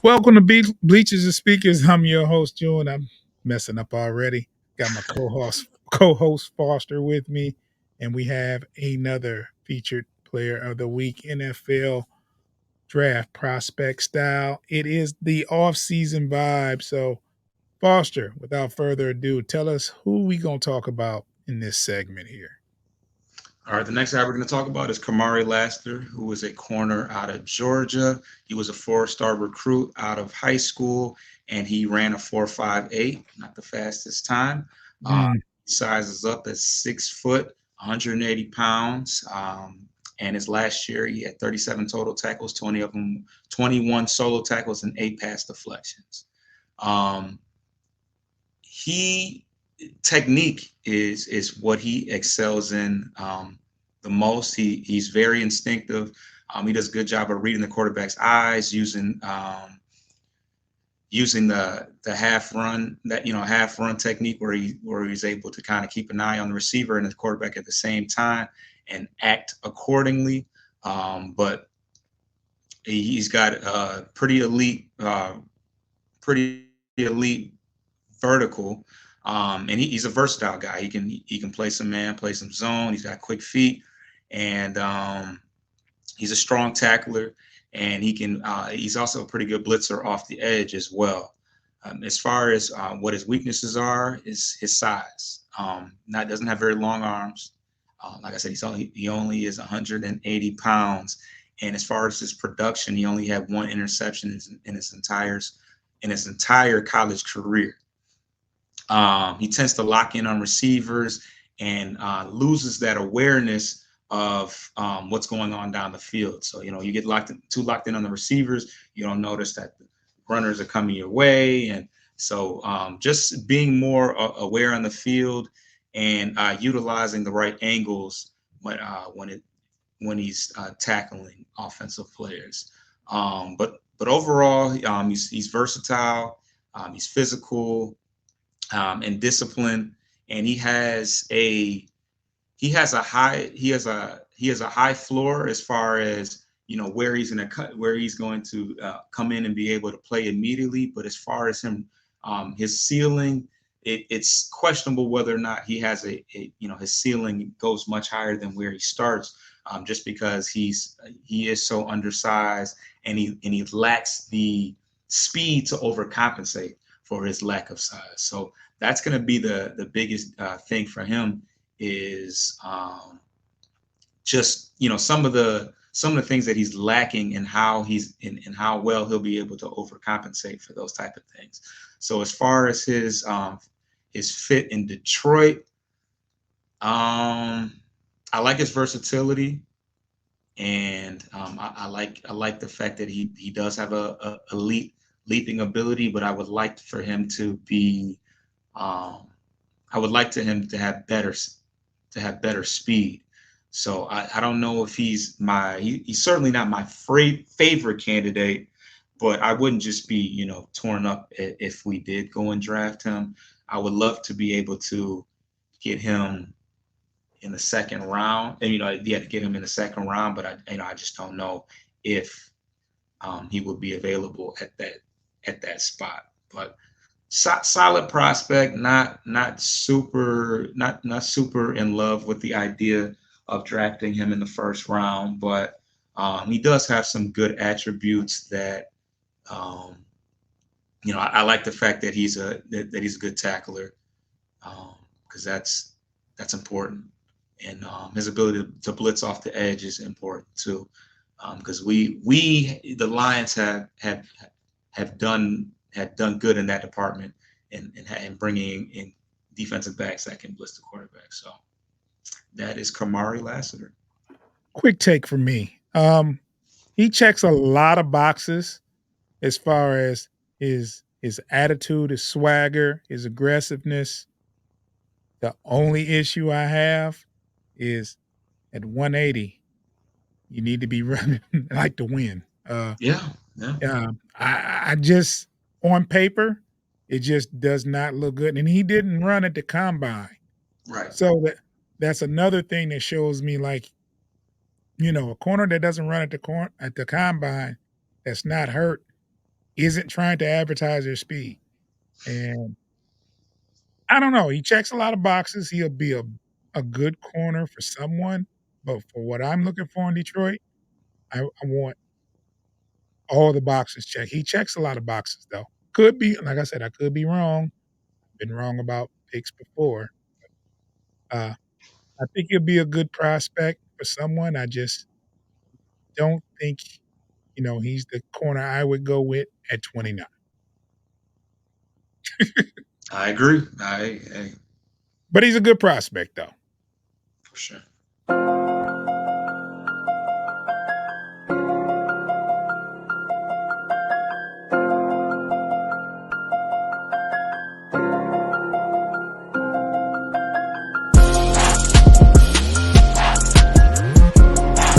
Welcome to Bleachers and Speakers. I'm your host, Joe, and I'm messing up already. Got my co-host Foster with me, and we have another featured player of the week, NFL draft prospect style. It is the off-season vibe. So, Foster, without further ado, tell us who we gonna talk about in this segment here. All right, the next guy we're going to talk about is Kamari Lassiter, who was a corner out of Georgia. He was a four-star recruit out of high school, and he ran a 4.58, not the fastest time. Mm, He sizes up at 6 foot, 180 pounds. And his last year, he had 37 total tackles, 20 of them, 21 solo tackles, and 8 pass deflections. Um, he technique is what he excels in the most. He's very instinctive. He does a good job of reading the quarterback's eyes, using the half run technique where he's able to kind of keep an eye on the receiver and the quarterback at the same time and act accordingly. But he's got a pretty elite vertical. And he's a versatile guy. He can play some man, play some zone. He's got quick feet, and he's a strong tackler. And he's also a pretty good blitzer off the edge as well. As far as what his weaknesses are, is his size. Not doesn't have very long arms. Like I said, he only is 180 pounds. And as far as his production, he only had one interception in his entire college career. He tends to lock in on receivers and loses that awareness of what's going on down the field. So you get too locked in on the receivers. You don't notice that the runners are coming your way, and so just being more aware on the field and utilizing the right angles when he's tackling offensive players. But overall, he's versatile. He's physical and discipline, and he has a high floor as far as where he's going to come in and be able to play immediately. But as far as his ceiling, it's questionable whether or not he has his ceiling goes much higher than where he starts, just because he is so undersized, and he lacks the speed to overcompensate for his lack of size. So that's going to be the biggest thing for him is just some of the things that he's lacking, and how well he'll be able to overcompensate for those type of things. So as far as his fit in Detroit, um, I like his versatility, and I like the fact that he does have a elite leaping ability, but I would like for him to be um, I would like to him to have better speed. So I don't know if he's certainly not my favorite candidate, but I wouldn't just be torn up if we did go and draft him. I would love to be able to get him in the second round, and yeah, to get him in the second round, but I just don't know if he would be available at that spot. But solid prospect, not super in love with the idea of drafting him in the first round, but he does have some good attributes that um, I like the fact that he's a good tackler, because that's important, and his ability to blitz off the edge is important too, because we the Lions have done good in that department, and bringing in defensive backs that can blitz the quarterback. So that is Kamari Lassiter. quick take from me. He checks a lot of boxes as far as his attitude, his swagger, his aggressiveness. The only issue I have is at 180, you need to be running like to win. Yeah, yeah, I just on paper, it just does not look good, and he didn't run at the combine, right. so that's another thing that shows me like a corner that doesn't run at the combine, that's not hurt. isn't trying to advertise their speed. And I don't know. He checks a lot of boxes. He'll be a good corner for someone. But for what I'm looking for in Detroit, I want all the boxes checked. He checks a lot of boxes, though. Could be, like I said, I could be wrong. Been wrong about picks before. Uh, I think he'll be a good prospect for someone. I just don't think, he's the corner I would go with at 29. I agree. But he's a good prospect, though. For sure.